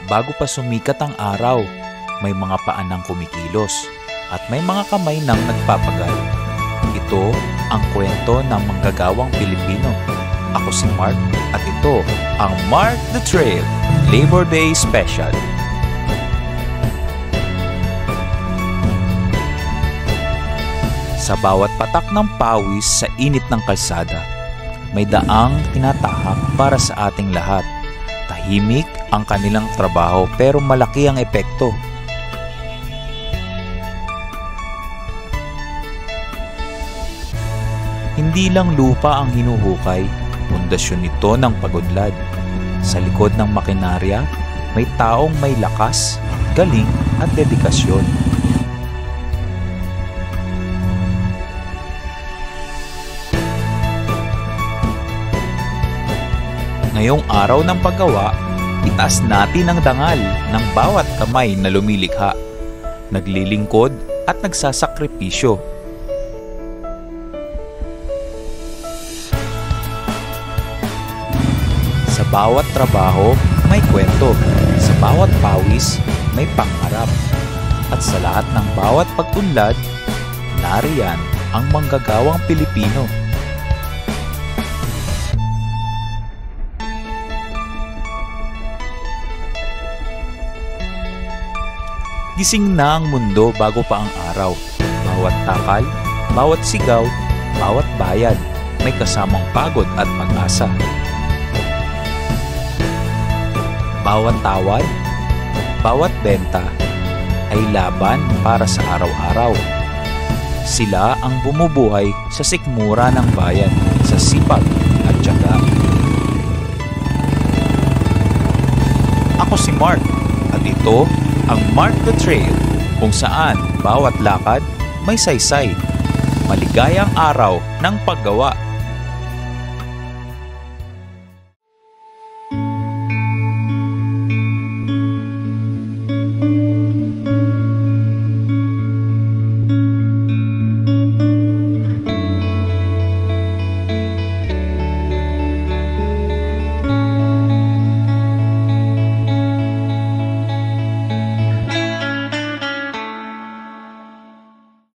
Bago pa sumikat ang araw, may mga paan nang kumikilos at may mga kamay nang nagpapagal. Ito ang kwento ng manggagawang Pilipino. Ako si Mark at ito ang Mark the Trail Labor Day Special. Sa bawat patak ng pawis sa init ng kalsada, may daang tinatahak para sa ating lahat. Tahimik ang kanilang trabaho pero malaki ang epekto. Hindi lang lupa ang hinuhukay, pundasyon nito ng pag-unlad. Sa likod ng makinarya, may taong may lakas, galing at dedikasyon. Ngayong araw ng paggawa, itaas natin ang dangal ng bawat kamay na lumilikha, naglilingkod at nagsasakripisyo. Sa bawat trabaho, may kwento. Sa bawat pawis, may pangarap. At sa lahat ng bawat pag-unlad, nariyan ang manggagawang Pilipino. Gising na ang mundo bago pa ang araw. Bawat takal, bawat sigaw, bawat bayad, may kasamang pagod at pag-asa. Bawat tawad, bawat benta, ay laban para sa araw-araw. Sila ang bumubuhay sa sikmura ng bayan, sa sipag at tiyaga. Ako si Mark, at ito ang Mark the Trail, kung saan bawat lakad may saysay. Maligayang araw ng paggawa.